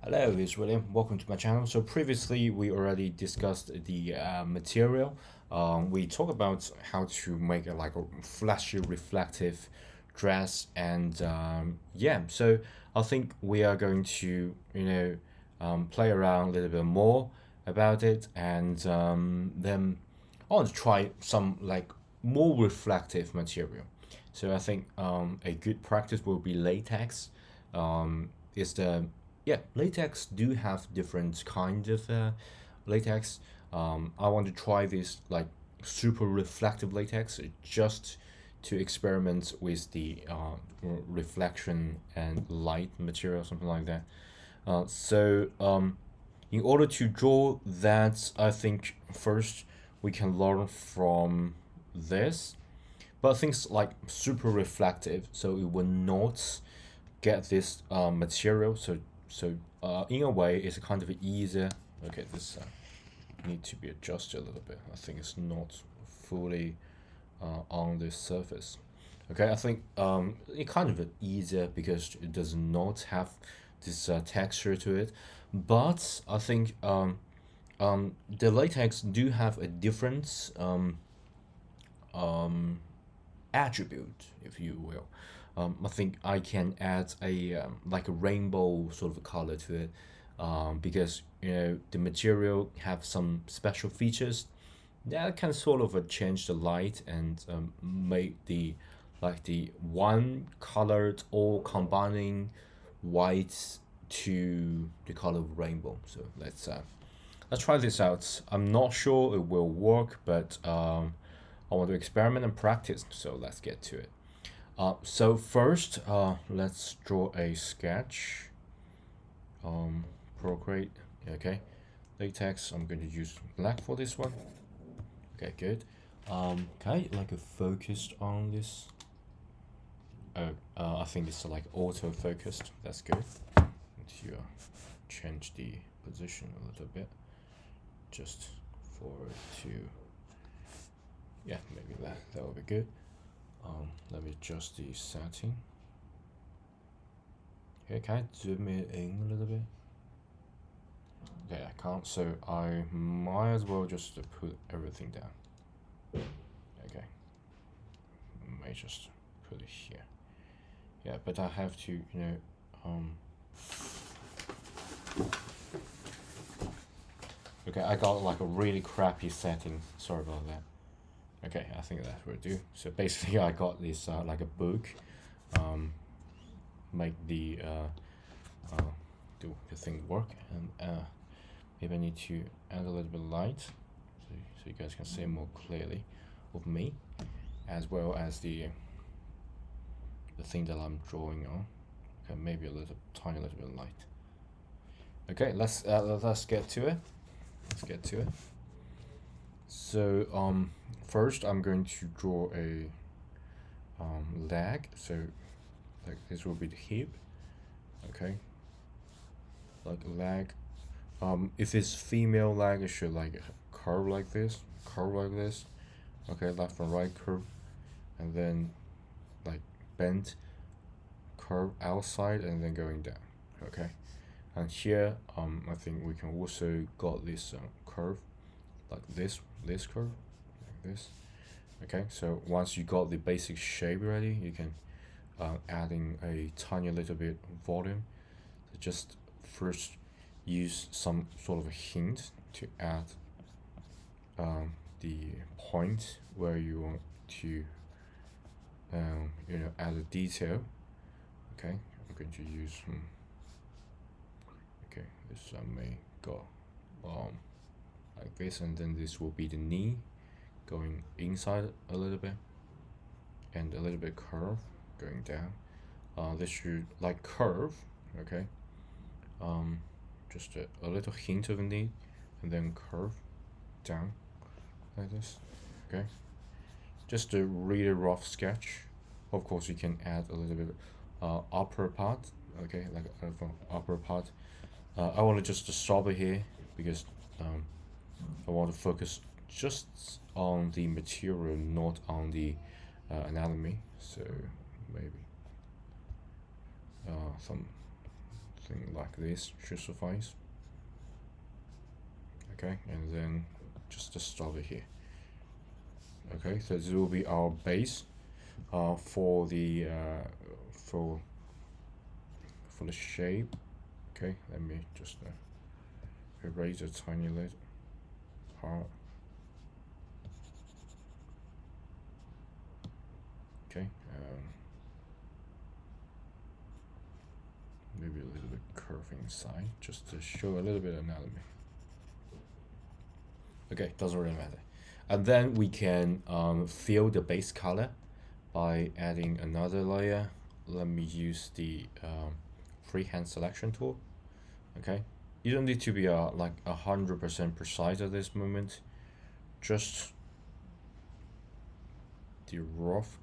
Hello, it's William. Welcome to my channel. So previously we already discussed the material. We talked about how to make like a flashy, reflective dress, and yeah. So I think we are going to play around a little bit more about it, and then I want to try some like more reflective material. So I think a good practice will be latex. Is the Yeah, latex do have different kind of latex. I want to try this like super reflective latex just to experiment with the reflection and light material, something like that. In order to draw that, I think first we can learn from this. But things like super reflective, so it will not get this material. So in a way, it's kind of easier. Okay, this need to be adjusted a little bit. I think it's not fully on the surface. Okay, I think it kind of easier because it does not have this texture to it. But I think the latex do have a different um, attribute, if you will. I think I can add a like a rainbow sort of color to it, because the material have some special features that can sort of change the light and make the like the one colored or combining white to the color of rainbow. So let's try this out. I'm not sure it will work, but I want to experiment and practice. So let's get to it. So first, let's draw a sketch. Procreate. Okay. Latex. I'm going to use black for this one. Okay, good. Can I like focused on this? Oh, I think it's like auto focused. That's good. To change the position a little bit, just for it to, yeah, maybe that will be good. Let me adjust the setting. Okay, can I zoom it in a little bit? Okay, I can't, so I might as well just put everything down. Okay, I may just put it here. Yeah, but I have to, okay, I got like a really crappy setting. Sorry about that. Okay, I think that will do. So basically, I got this like a book, make the do the thing work, and maybe I need to add a little bit of light, so you guys can see more clearly of me, as well as the thing that I'm drawing on. Okay, maybe a little tiny little bit of light. Okay, let's get to it. Let's get to it. So first I'm going to draw a leg. So like this will be the hip. Okay, like leg. If it's female leg, it should like curve like this, Okay, left and right curve, and then like bend, curve outside, and then going down. Okay, and here I think we can also got this curve, like this curve, like this. Okay, so once you got the basic shape ready, you can adding a tiny little bit volume. So just first use some sort of a hint to add the point where you want to add a detail. Okay, I'm going to use okay, this may go like this, and then this will be the knee going inside a little bit, and a little bit curve going down. This should like curve. Okay, just a little hint of a knee, and then curve down like this. Okay, just a really rough sketch. Of course, you can add a little bit upper part. Okay, like upper part. I want to just stop it here because I want to focus just on the material, not on the anatomy. So maybe some something like this should suffice. Okay, and then just stop it here. Okay, so this will be our base for the for the shape. Okay, let me just erase a tiny little part. Okay, maybe a little bit curving inside just to show a little bit of anatomy. Okay, doesn't really matter. And then we can fill the base color by adding another layer. Let me use the freehand selection tool. Okay, you don't need to be like 100% precise at this moment. Just the rough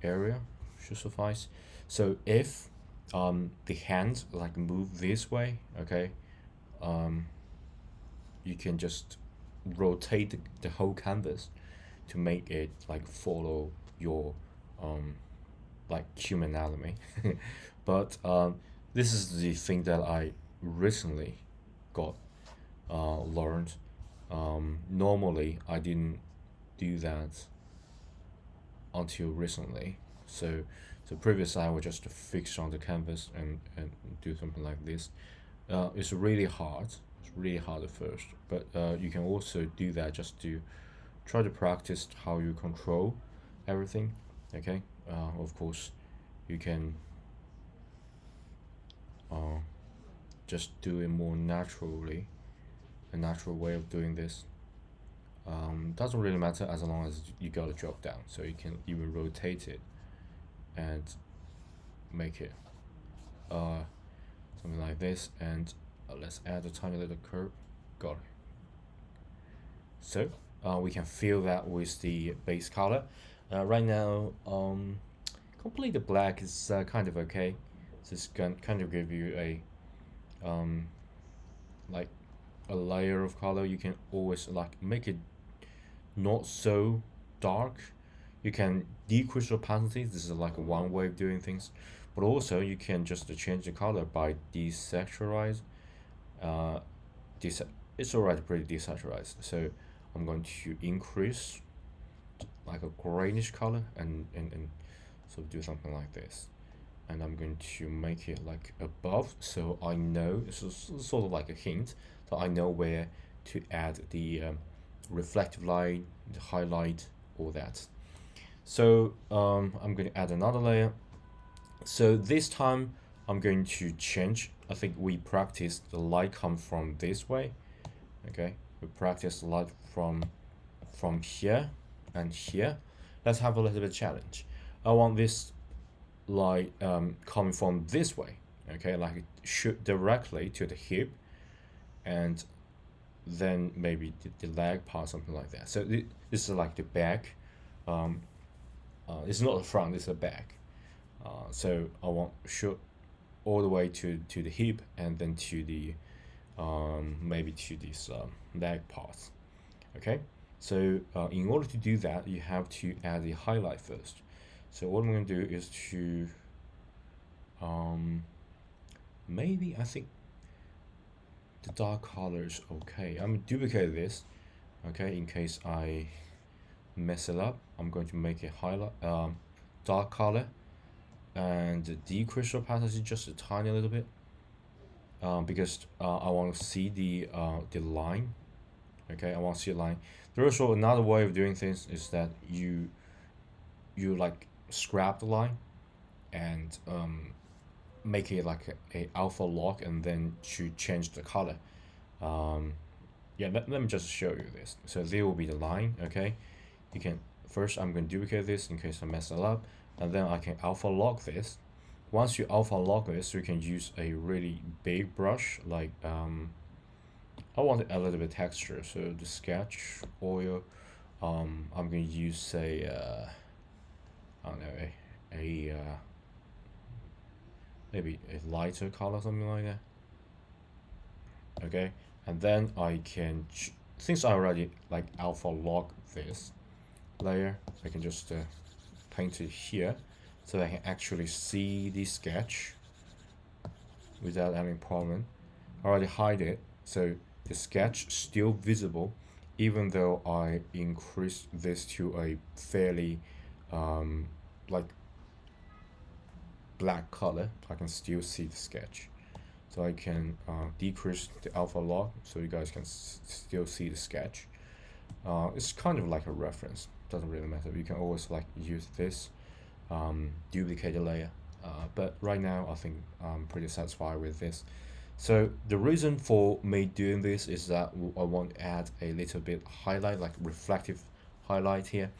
area should suffice. So if the hands like move this way, okay, you can just rotate the whole canvas to make it like follow your like human anatomy. But this is the thing that I recently got learned. Normally I didn't do that until recently. So previously I would just fix on the canvas and do something like this. It's really hard. It's really hard at first, but you can also do that just to try to practice how you control everything. Okay, of course, you can just do it more naturally, a natural way of doing this. Doesn't really matter as long as you got a drop down, so you can even rotate it and make it something like this. And let's add a tiny little curve. Got it. So we can fill that with the base color. Right now, completely black is kind of okay. This can kind of give you a like a layer of color. You can always like make it not so dark. You can decrease opacity. This is like one way of doing things, but also you can just change the color by desaturize. Uh, it's already pretty desaturated, so I'm going to increase like a greenish color and so do something like this, and I'm going to make it like above, so I know it's sort of like a hint, so I know where to add the reflective light, the highlight, all that. So I'm going to add another layer. So this time I'm going to change. I think we practiced the light come from this way. Okay, we practice the light from here and here. Let's have a little bit challenge. I want this light coming from this way. Okay, like shoot directly to the hip, and then maybe the leg part, something like that. So this is like the back. It's not the front, it's the back. So I want shoot all the way to the hip, and then to the maybe to this leg part. Okay, so in order to do that, you have to add the highlight first. So what I'm going to do is to maybe I think the dark color is okay. I'm going to duplicate this, okay, in case I mess it up. I'm going to make a highlight dark color and decrease opacity just a tiny little bit, because I want to see the line. Okay, I want to see a line. There's also another way of doing things is that you like scrap the line and make it like a alpha lock, and then to change the color. Yeah, let me just show you this. So there will be the line. Okay, you can first, I'm going to duplicate this in case I mess it up, and then I can alpha lock this. Once you alpha lock this, you can use a really big brush, like I want a little bit of texture, so the sketch oil, I'm going to use say I don't know, a maybe a lighter color, something like that. Okay, and then I can since I already like alpha lock this layer, I can just paint it here, so I can actually see the sketch. without any problem. I already hide it, so the sketch still visible, even though I increased this to a fairly like black color. I can still see the sketch. So I can decrease the alpha log so you guys can still see the sketch. It's kind of like a reference, doesn't really matter. You can always like use this duplicate the layer, but right now I think I'm pretty satisfied with this. So the reason for me doing this is that I want to add a little bit highlight, like reflective highlight here.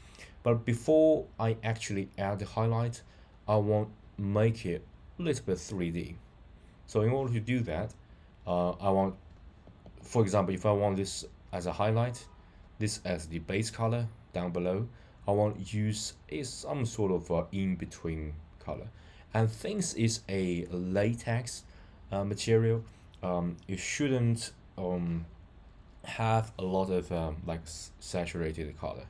But before I actually add the highlight, I want to make it a little bit 3D. So in order to do that, I want, for example, if I want this as a highlight, this as the base color down below, I want to use some sort of in-between color. And since it's a latex material, it shouldn't have a lot of like saturated color.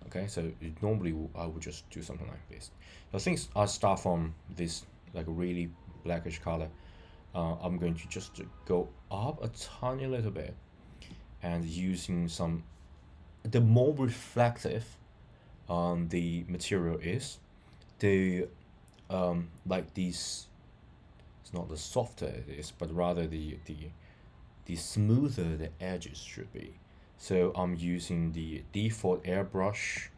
Okay, so normally I would just do something like this. So things I start from this like really blackish color. I'm going to just go up a tiny little bit and using some, the more reflective the material is, the like these, it's not the softer it is, but rather the smoother the edges should be. So I'm using the default airbrush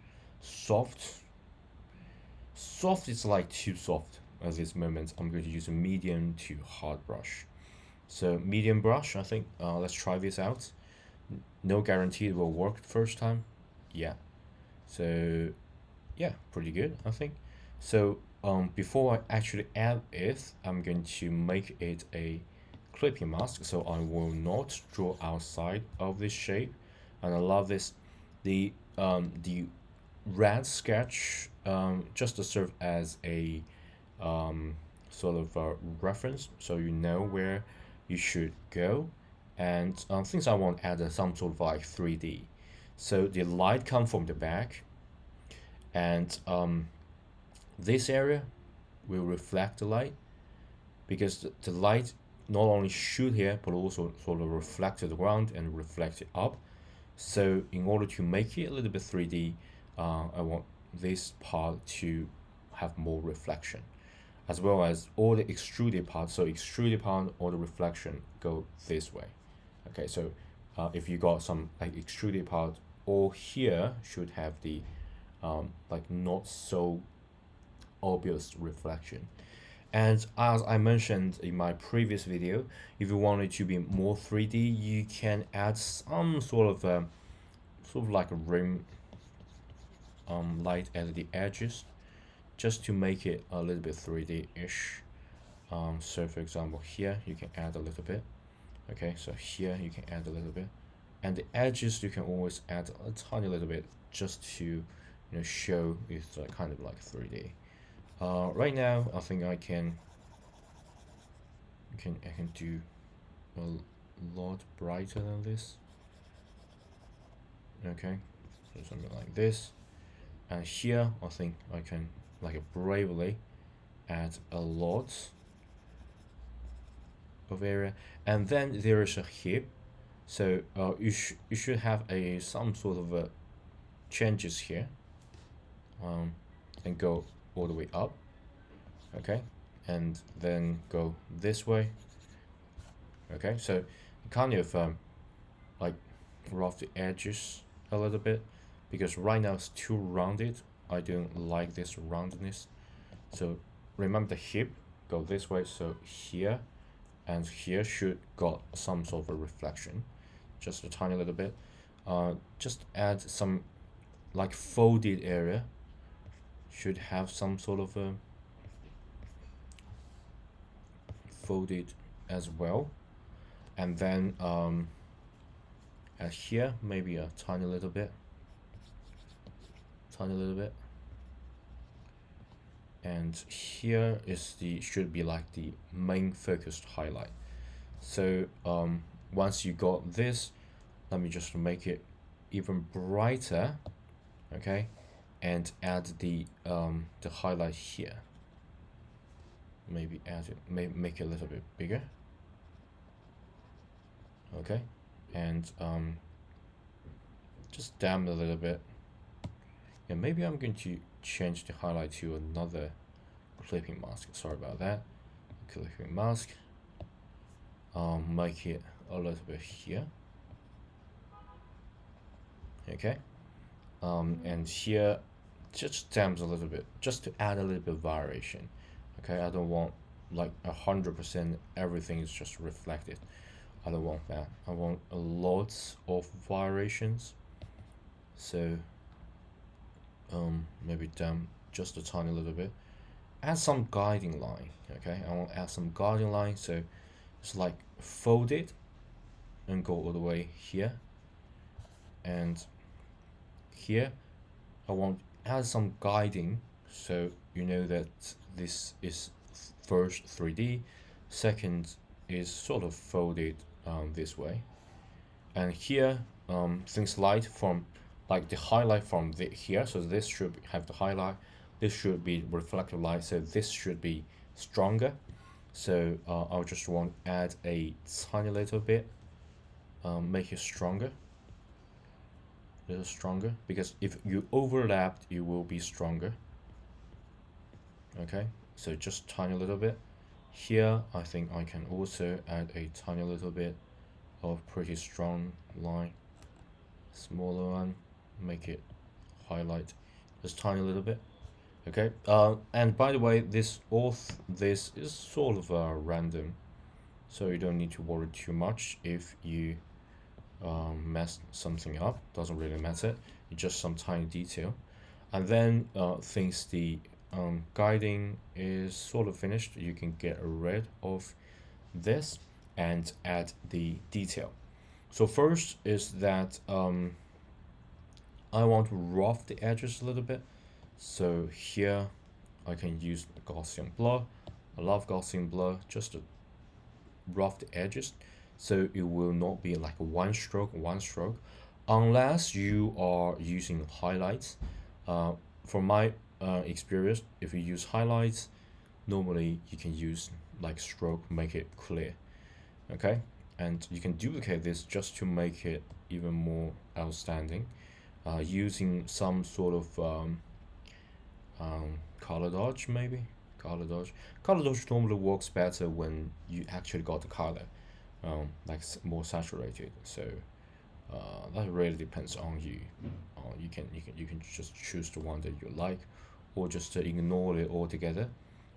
soft. Soft is like too soft at this moment. I'm going to use a medium to hard brush. So medium brush, I think, let's try this out. No guarantee it will work first time. Yeah. So yeah, pretty good, I think. So before I actually add it, I'm going to make it a clipping mask. So I will not draw outside of this shape, and I love this. The red sketch just to serve as a sort of a reference, so you know where you should go. And things I want to add some sort of like 3D. So the light come from the back, and this area will reflect the light because the light not only shoot here but also sort of reflect to the ground and reflect it up. So in order to make it a little bit 3D, I want this part to have more reflection, as well as all the extruded part. So extruded part, all the reflection go this way. Okay, so if you got some like extruded part, all here should have the like not so obvious reflection. And as I mentioned in my previous video, if you want it to be more 3D, you can add some sort of like a rim light at the edges, just to make it a little bit 3D-ish. So for example, here you can add a little bit. Okay, so here you can add a little bit, and the edges you can always add a tiny little bit just to show it's kind of like 3D. Right now, I think I can do a lot brighter than this. Okay, so something like this, and here I think I can like bravely add a lot of area. And then there is a hip, so you should have some sort of changes here, and go all the way up. Okay, and then go this way. Okay, so kind of like rough the edges a little bit, because right now it's too rounded. I don't like this roundness. So remember the hip, go this way. So here and here should got some sort of reflection, just a tiny little bit. Just add some like folded area, should have some sort of a folded as well. And then at here maybe a tiny little bit, and here is should be like the main focused highlight. So once you got this, let me just make it even brighter. Okay, and add the highlight here. Maybe add it, make it a little bit bigger. okay, and just dampen a little bit. Yeah, maybe I'm going to change the highlight to another clipping mask. Sorry about that. Clipping mask. Make it a little bit here. Okay. And here, just dampen a little bit, just to add a little bit of variation. Okay, I don't want like 100% everything is just reflected. I don't want that. I want lots of variations. So maybe damp just a tiny little bit. Add some guiding line. Okay, I want to add some guiding line. So it's like fold it and go all the way here. And here, I want to add some guiding. So you know that this is first 3D, second is sort of folded this way, and here things light from like the highlight from here, so this should have the highlight, this should be reflective light, so this should be stronger. So I'll just want to add a tiny little bit, make it stronger, a little stronger, because if you overlap it will be stronger. Okay, so just tiny little bit. Here I think I can also add a tiny little bit of pretty strong line, smaller one, make it highlight just tiny little bit. Okay, and by the way, this is sort of random, so you don't need to worry too much if you mess something up. Doesn't really matter, it's just some tiny detail. And then since the guiding is sort of finished, you can get rid of this and add the detail. So first is that I want to rough the edges a little bit. So here I can use Gaussian blur. I love Gaussian blur just to rough the edges, so it will not be like one stroke, unless you are using highlights. From my experience, if you use highlights, normally you can use like stroke, make it clear. Okay, and you can duplicate this just to make it even more outstanding, using some sort of color dodge, maybe. Color dodge normally works better when you actually got the color like more saturated. So that really depends on you. You can just choose the one that you like, or just ignore it altogether,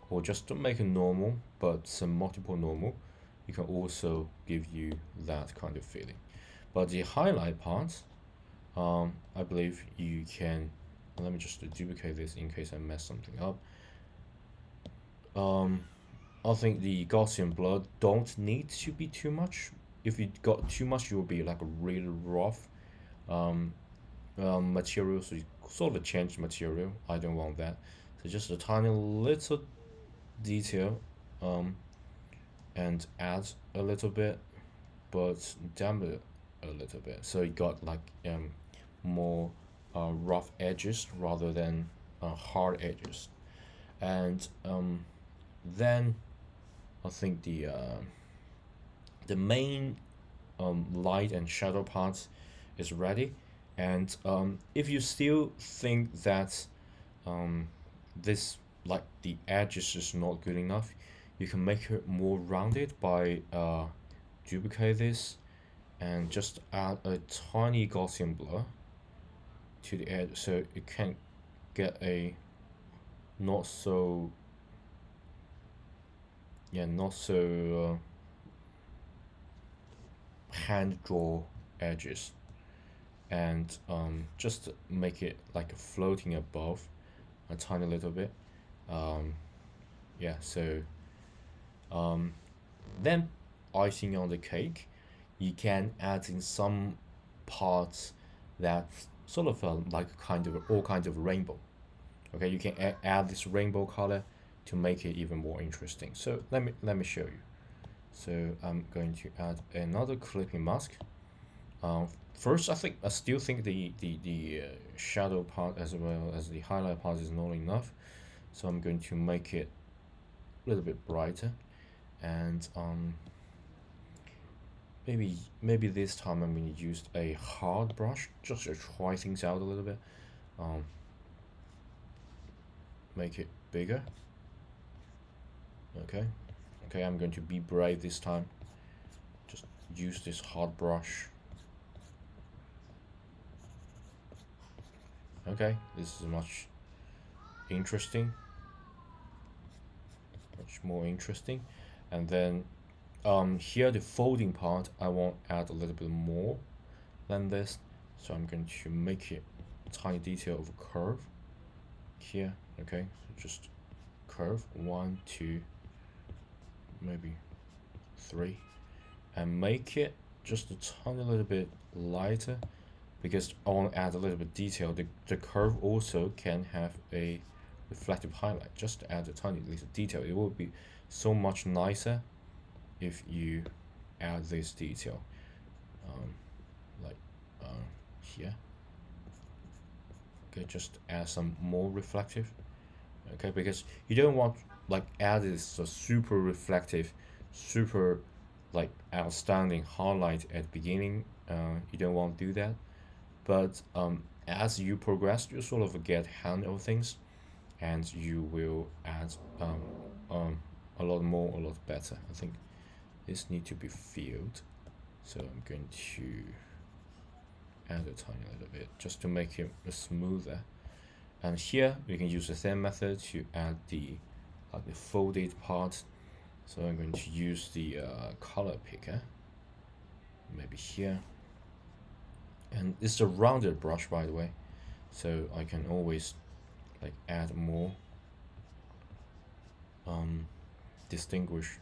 or just to make it normal, but some multiple normal. You can also give you that kind of feeling. But the highlight part, I believe you can. Let me just duplicate this in case I mess something up. I think the Gaussian blur don't need to be too much. If you got too much, you will be like a really rough material. So you sort of change material. I don't want that. So just a tiny little detail, and add a little bit, but dampen it a little bit. So you got like more rough edges rather than hard edges. And then I think the main light and shadow parts is ready. And if you still think that this like the edges is not good enough, you can make it more rounded by duplicate this and just add a tiny Gaussian blur to the edge, so it can get a not so hand draw edges, and just make it like floating above a tiny little bit. Yeah, so then icing on the cake, you can add in some parts that sort of like kind of all kinds of rainbow. Okay, you can add this rainbow color to make it even more interesting. So let me show you. So I'm going to add another clipping mask. First, I still think the shadow part as well as the highlight part is not enough. So I'm going to make it a little bit brighter, and maybe this time I'm going to use a hard brush just to try things out a little bit. Make it bigger. Okay, I'm going to be brave this time. Just use this hard brush. Okay, this is much more interesting. And then here the folding part, I want to add a little bit more than this, so I'm going to make it a tiny detail of a curve here. Okay, so just curve 1, 2, maybe 3, and make it just a tiny little bit lighter, because I want to add a little bit detail. The curve also can have a reflective highlight, just to add a tiny little detail. It will be so much nicer if you add this detail, like here. Okay, just add some more reflective. Okay, because you don't want like add this super reflective, super like outstanding highlight at the beginning. You don't want to do that. But as you progress, you sort of get hand of things, and you will add a lot more, a lot better. I think this need to be filled, so I'm going to add a tiny little bit just to make it smoother. And here we can use the same method to add the folded part. So I'm going to use the color picker, maybe here. And it's a rounded brush, by the way, so I can always like add more distinguish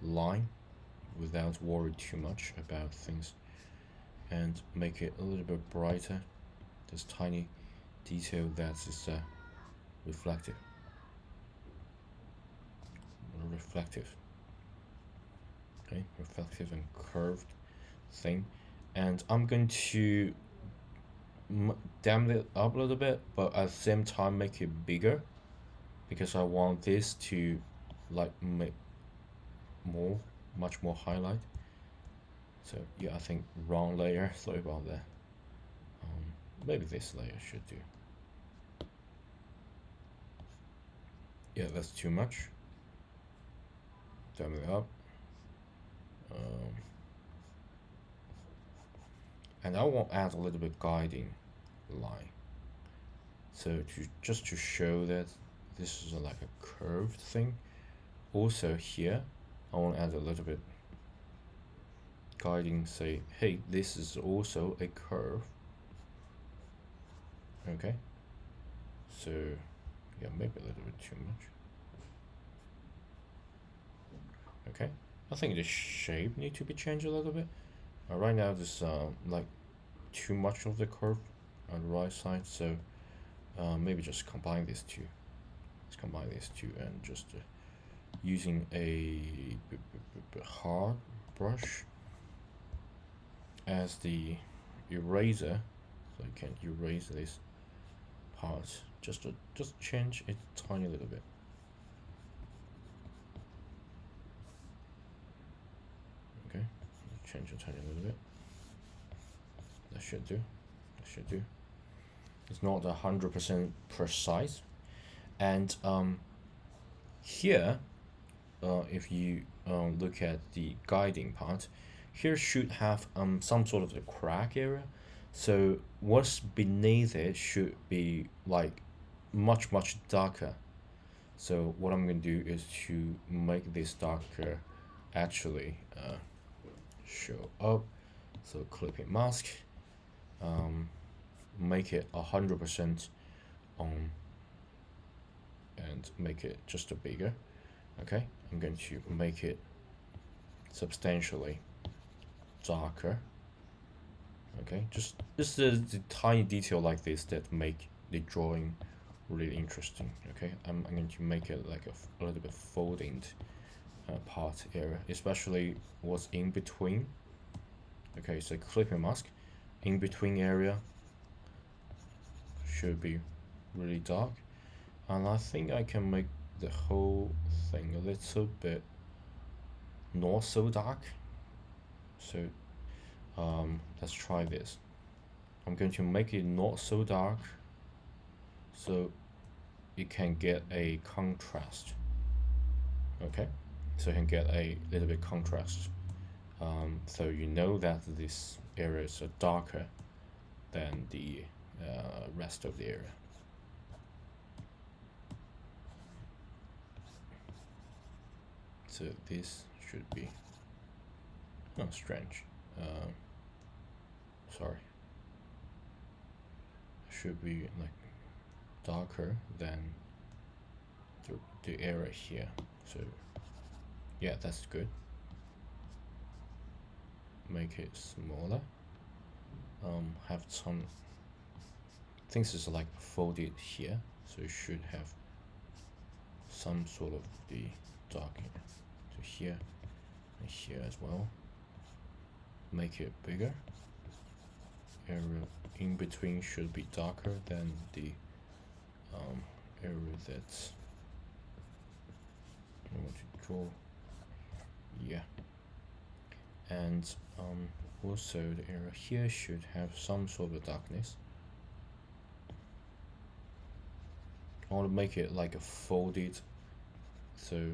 line without worry too much about things, and make it a little bit brighter. This tiny detail that is reflective. Okay, reflective and curved thing. And I'm going to dampen it up a little bit, but at the same time make it bigger, because I want this to like make much more highlight. So yeah, I think wrong layer. Sorry about that. Maybe this layer should do. Yeah, that's too much. Dampen it up. And I want to add a little bit guiding line. So just to show that this is like a curved thing. Also here, I want to add a little bit guiding, say, hey, this is also a curve. Okay, so yeah, maybe a little bit too much. Okay, I think the shape need to be changed a little bit. Right now there's like too much of the curve on the right side, so maybe just combine these two. Let's combine these two and just using a hard brush as the eraser, so you can erase this part. Just change it tiny little bit. Okay, change a tiny little bit. That should do. It's not 100% precise. And here, if you look at the guiding part, here should have some sort of the crack area. So what's beneath it should be like much darker. So what I'm going to do is to make this darker actually show up. So clipping mask, make it 100% on, and make it just a bigger. Okay, I'm going to make it substantially darker. Okay, just the tiny detail like this that make the drawing really interesting. Okay, I'm going to make it like a little bit folding part area, especially what's in between. Okay, so clipping mask, in between area should be really dark, and I think I can make the whole thing a little bit not so dark. So let's try this. I'm going to make it not so dark, so you can get a contrast. Okay, so you can get a little bit contrast. So you know that this area is darker than the rest of the area. So this should be, oh, strange. Sorry. Should be like darker than the area here. So yeah, that's good. Make it smaller. Have some things is like folded here, so you should have some sort of the dark here. So here and here as well. Make it bigger. Area in between should be darker than the area that's I want to draw. Yeah, and also the area here should have some sort of darkness. I want to make it like a folded, so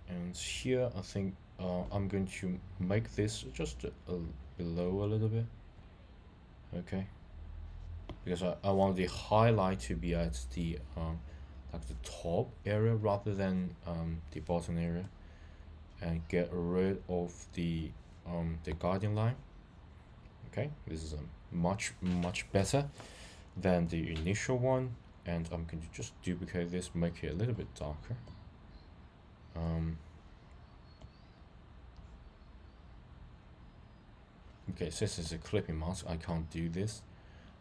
and here I think I'm going to make this just below a little bit, okay, because I want the highlight to be at the like the top area rather than the bottom area, and get rid of the guiding line. Okay, this is much better than the initial one, and I'm going to just duplicate this, make it a little bit darker. Okay, since it's a clipping mask, I can't do this.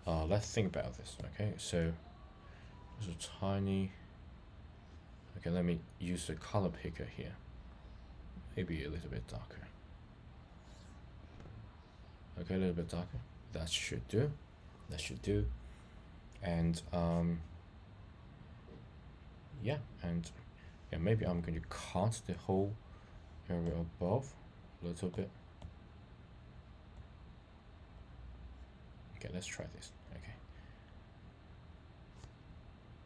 Let's think about this. Okay, so there's a tiny. Okay, let me use the color picker here. Maybe a little bit darker. Okay, a little bit darker. That should do. That should do. And yeah, and yeah, maybe I'm going to cut the whole area above a little bit. Okay, let's try this. Okay,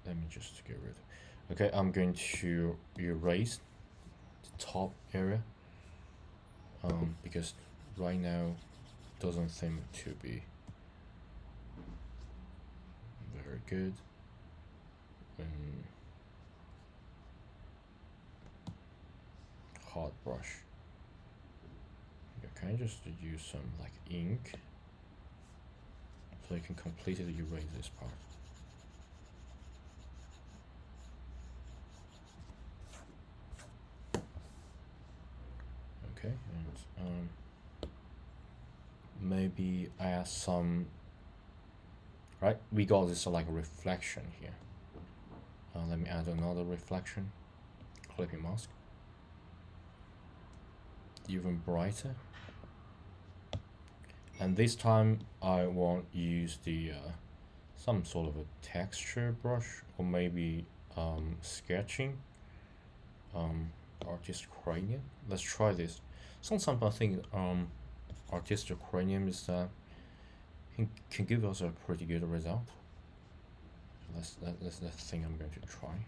let me just get rid of. Okay, I'm going to erase the top area because right now doesn't seem to be very good. Hot brush. Okay, can I just use some like ink so I can completely erase this part? Okay, and maybe add some. Right, we got this like reflection here. Let me add another reflection. Clipping mask. Even brighter. And this time I won't use the some sort of a texture brush, or maybe sketching. Artist cranium. Let's try this. Sometimes I think artistic cranium is can give us a pretty good result. That's the thing I'm going to try.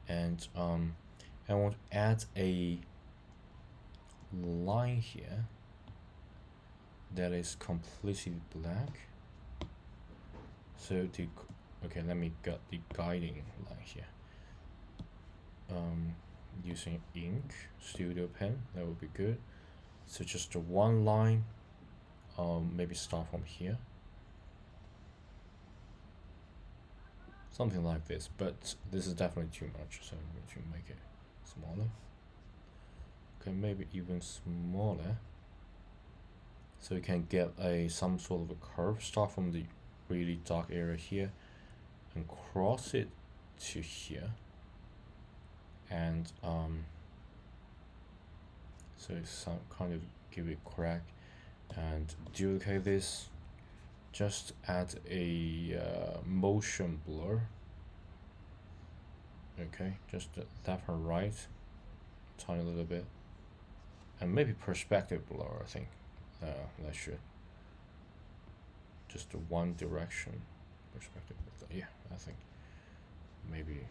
And I want to add a line here that is completely black. So the okay, let me get the guiding line here. Using ink, studio pen, that would be good. So just one line. Maybe start from here. Something like this, but this is definitely too much, so I'm going to make it smaller. Okay, maybe even smaller. So you can get some sort of a curve. Start from the really dark area here and cross it to here. And so some kind of give it crack, And duplicate this, just add a motion blur. Okay, just left and right, tiny little bit, and maybe perspective blur. I think that should just one direction perspective blur. Yeah, I think maybe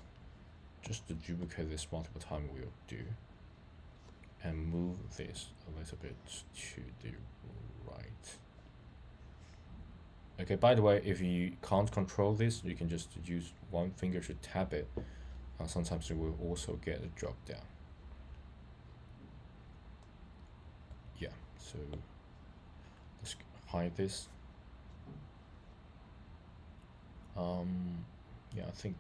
just to duplicate this multiple times we'll do, and move this a little bit to the right. Okay, by the way, if you can't control this, you can just use one finger to tap it. Sometimes you will also get a drop down. Yeah, so let's hide this. Yeah, I think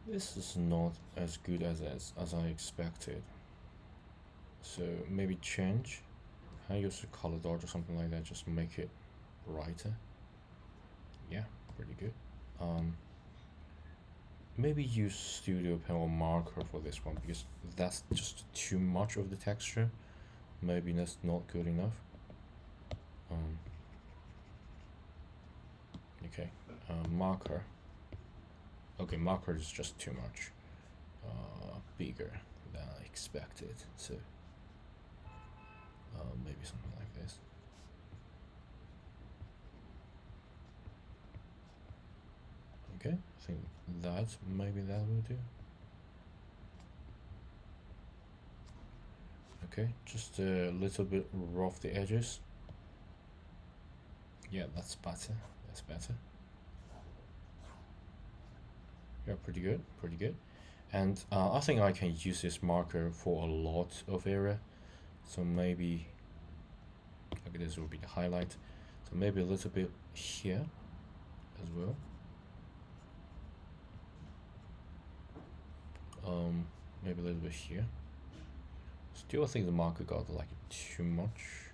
this is not as good as I expected. So maybe change. I use a color dodge or something like that, just make it brighter. Yeah, pretty good. Maybe use studio pen or marker for this one, because that's just too much of the texture. Maybe that's not good enough. Okay, marker. Okay, marker is just too much bigger than I expected, so maybe something like this. Okay, I think maybe that will do. Okay, just a little bit rough the edges. Yeah, that's better. That's better. Yeah, pretty good, pretty good. And I think I can use this marker for a lot of area. So maybe, okay, this will be the highlight. So maybe a little bit here as well. Maybe a little bit here. Still, I think the marker got like too much.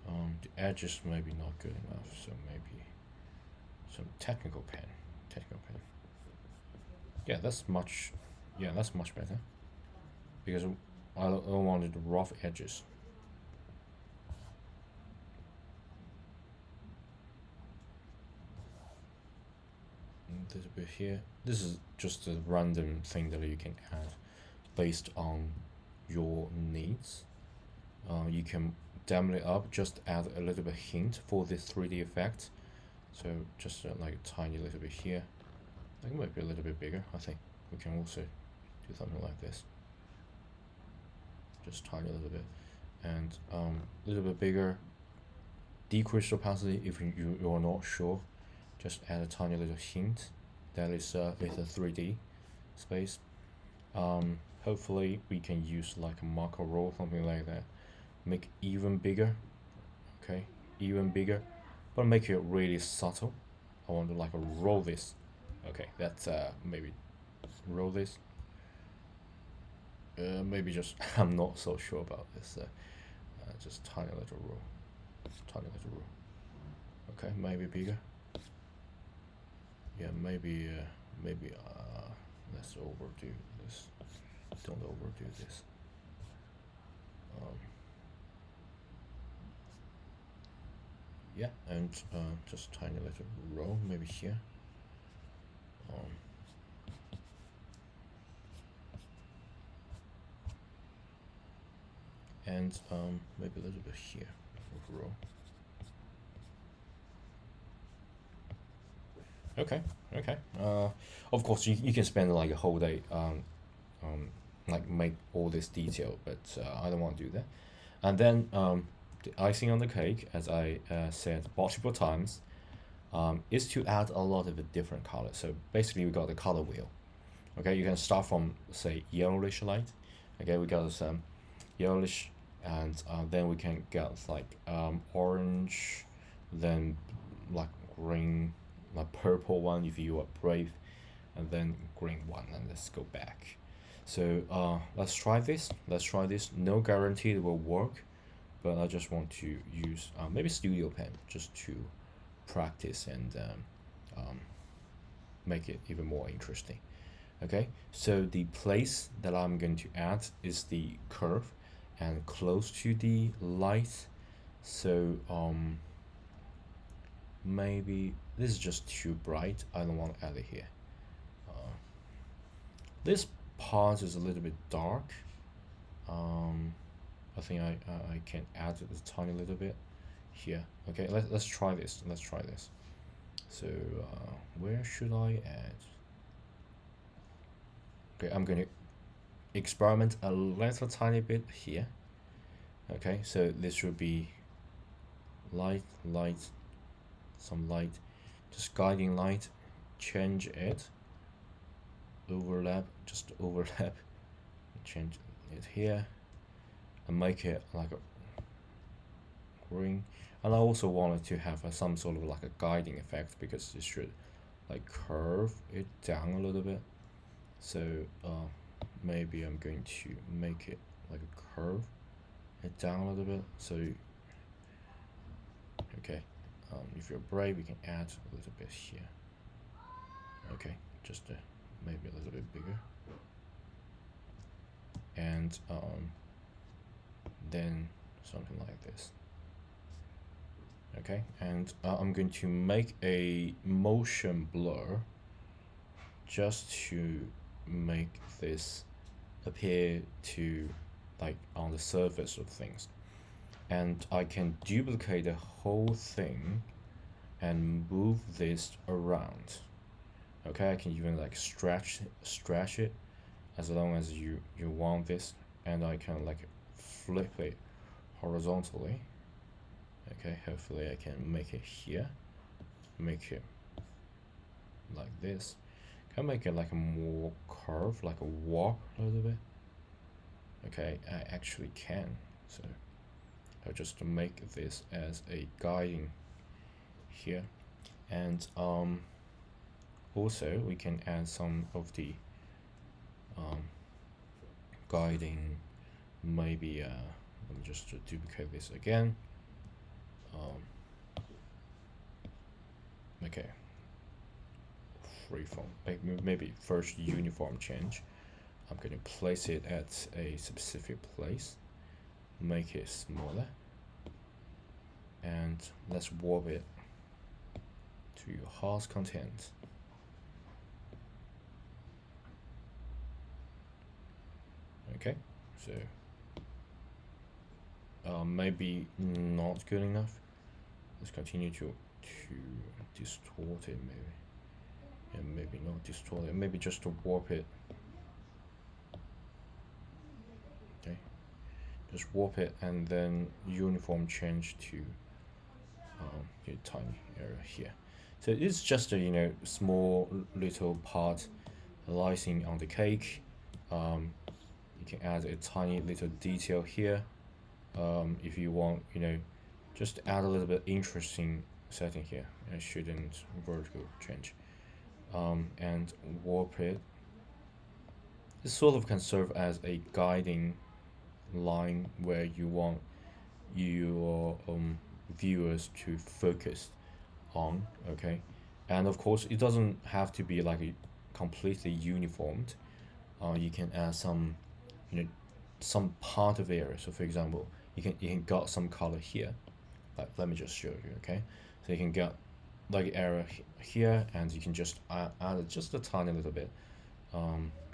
The edges maybe not good enough, so maybe some technical pen. Yeah, that's much. Yeah, that's much better. Because I don't want the rough edges. This bit here. This is just a random thing that you can add based on your needs. You can dampen it up, just add a little bit hint for this 3D effect. So just like a tiny little bit here. I think it might be a little bit bigger. I think we can also do something like this. Just tiny little bit, and a little bit bigger. Decrease opacity if you're not sure. Just add a tiny little hint. That is a 3D space. Hopefully we can use like a marker roll, something like that. Make even bigger. Okay, even bigger, but make it really subtle. I want to like roll this. Okay, that's maybe roll this. Maybe just I'm not so sure about this. Just tiny little roll, tiny little roll. Okay, maybe bigger. Yeah, maybe let's overdo this. Don't overdo this. Yeah, and just tiny little row maybe here. And maybe a little bit here row. Okay. Of course, you can spend like a whole day like make all this detail, but I don't want to do that. And then the icing on the cake, as I said multiple times, is to add a lot of the different colors. So basically, we got the color wheel. Okay, you can start from say yellowish light. Okay, we got some yellowish, and then we can get like orange, then like green, like purple one if you are brave, and then green one, and let's go back. So let's try this. No guarantee it will work, but I just want to use maybe studio pen just to practice and make it even more interesting. Okay, so the place that I'm going to add is the curve and close to the light. So maybe this is just too bright. I don't want to add it here. This part is a little bit dark. I think I can add it a tiny little bit here. Okay, let's try this. Let's try this. So where should I add? Okay, I'm going to experiment a little tiny bit here. Okay, so this should be light, light, some light, just guiding light, change it, overlap, just overlap, change it here, and make it like a green. And I also wanted to have some sort of like a guiding effect because it should like curve it down a little bit. So maybe I'm going to make it like a curve it down a little bit. So okay, if you're brave, you can add a little bit here. Okay, just maybe a little bit bigger, and then something like this. Okay, and I'm going to make a motion blur just to make this appear to like on the surface of things, and I can duplicate the whole thing and move this around. Okay, I can even like stretch it as long as you want this, and I can like flip it horizontally. Okay, hopefully I can make it here, make it like this. Can I make it like a more curve, like a warp a little bit? Okay, I actually can. So I'll just make this as a guiding here, and also we can add some of the guiding. Maybe let me just duplicate this again. Okay, freeform. Maybe first uniform change. I'm going to place it at a specific place, make it smaller, and let's warp it to your house content. Okay, so maybe not good enough. Let's continue to distort it maybe, and maybe not distort it. Maybe just to warp it. Okay, just warp it and then uniform change to a tiny area here. So it's just a small little part, icing on the cake. You can add a tiny little detail here. If you want, just add a little bit interesting setting here. It shouldn't vertical change. And warp it. This sort of can serve as a guiding line where you want your viewers to focus on. Okay, and of course it doesn't have to be like a completely uniformed. You can add some, some part of the area. So for example, you can got some color here. Let me just show you. Okay, so you can get like area here, and you can just add just a tiny little bit,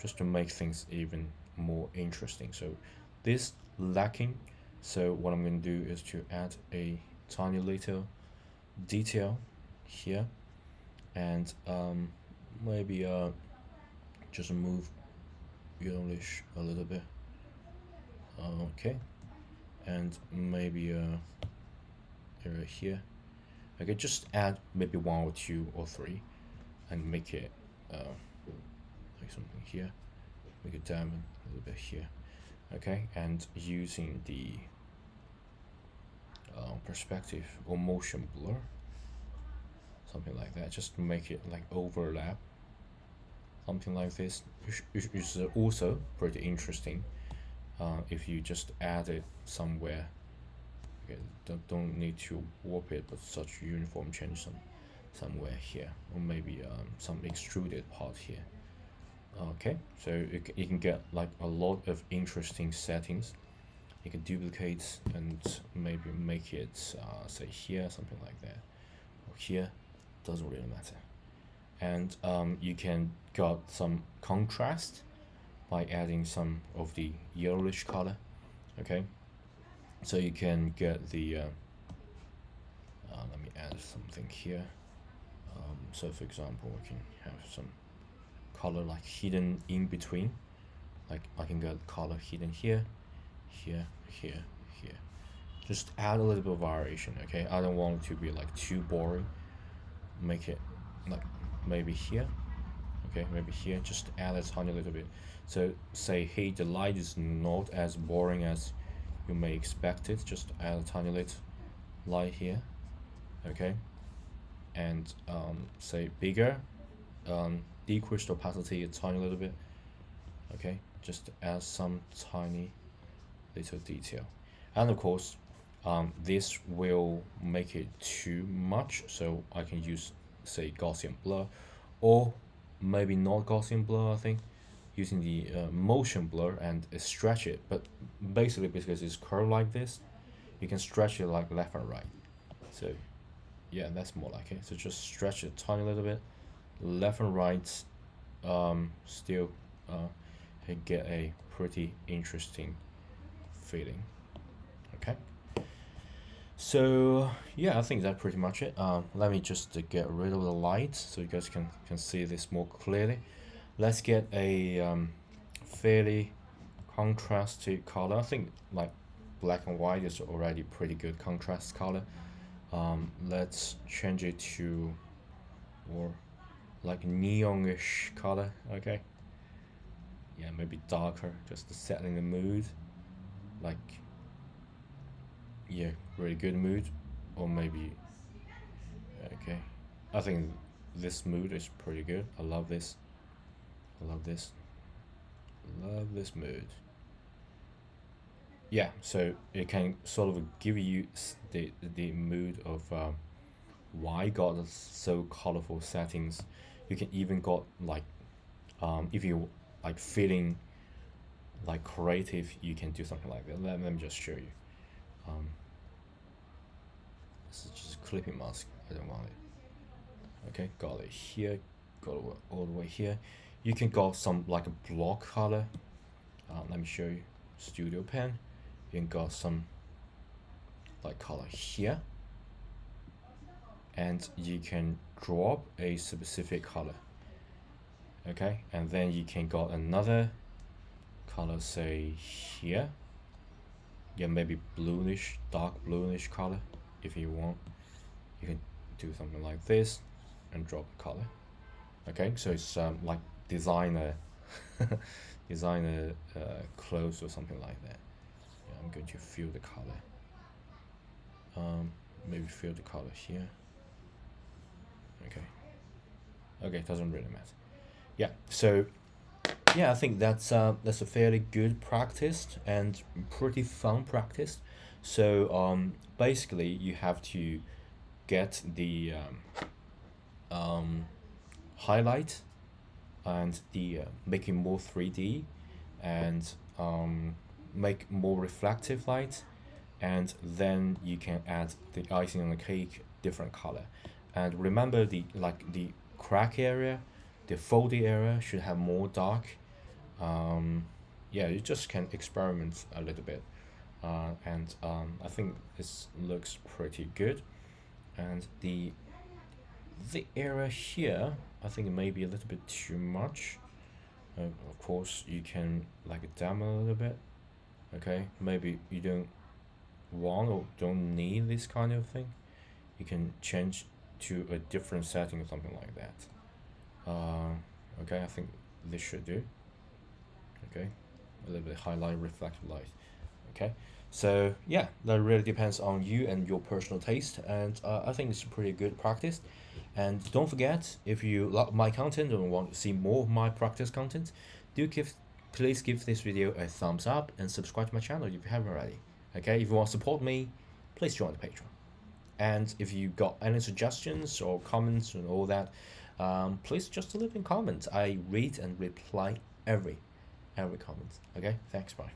just to make things even more interesting. So this lacking. So what I'm going to do is to add a tiny little detail here, and maybe just move yellowish a little bit. Okay, and maybe area here. Okay, just add maybe one or two or three, and make it like something here. Make a diamond a little bit here. Okay, and using the perspective or motion blur, something like that, just to make it like overlap, something like this, is also pretty interesting. If you just add it somewhere, okay, don't need to warp it, but such uniform change somewhere here, or maybe some extruded part here. Okay, so you can get like a lot of interesting settings. You can duplicate and maybe make it say here, something like that, or here, doesn't really matter. And you can got some contrast by adding some of the yellowish color. Okay, so you can get the let me add something here. So for example, we can have some color like hidden in between, like I can get color hidden here, here, here, here. Just add a little bit of variation. Okay, I don't want it to be like too boring. Make it like maybe here. Okay, maybe here, just add a tiny little bit. So say, hey, the light is not as boring as you may expect it. Just add a tiny little light here. Okay, and say bigger, decrease the opacity a tiny little bit. Okay, just add some tiny little detail. And of course, this will make it too much, so I can use, say, Gaussian blur, or maybe not Gaussian blur, I think, using the motion blur and stretch it. But basically, because it's curved like this, you can stretch it like left and right. So yeah, that's more like it. So just stretch it a tiny little bit, left and right, still get a pretty interesting feeling. Okay, so yeah, I think that's pretty much it. Let me just get rid of the light so you guys can see this more clearly. Let's get a fairly contrasted color. I think like black and white is already pretty good contrast color. Let's change it to more like neonish color. Okay, yeah, maybe darker, just to set in the mood. Like, yeah, really good mood, or maybe okay. I think this mood is pretty good. I love this. I love this. Love this mood. Yeah, so it can sort of give you the mood of why got so colorful settings. You can even got like if you like feeling like creative, you can do something like that. Let me just show you. Um, this is just clipping mask. I don't want it. Okay, got it here. Got it all the way here. You can got some like a block color. Let me show you. Studio pen. You can got some like color here, and you can drop a specific color. Okay, and then you can got another color, say here. Yeah, maybe bluish, dark bluish color. If you want, you can do something like this and drop the color. Okay, so it's like designer designer clothes or something like that. Yeah, I'm going to fill the color. Maybe fill the color here. Okay. Okay, doesn't really matter. Yeah. So yeah, I think that's a fairly good practice and pretty fun practice. So basically, you have to get the highlight and the making more 3D and make more reflective light, and then you can add the icing on the cake different color. And remember the crack area, the foldy area should have more dark. Yeah, you just can experiment a little bit, and I think this looks pretty good. And the area here, I think it may be a little bit too much. Of course, you can like dim a little bit. Okay, maybe you don't want or don't need this kind of thing. You can change to a different setting or something like that. Okay, I think this should do. Okay, a little bit highlight, reflective light. Okay, so yeah, that really depends on you and your personal taste, and I think it's a pretty good practice. And don't forget, if you like my content and want to see more of my practice content, do give please give this video a thumbs up and subscribe to my channel if you haven't already. Okay, if you want to support me, please join the Patreon. And if you got any suggestions or comments and all that, please just leave in comments. I read and reply every comment. Okay, thanks, bye.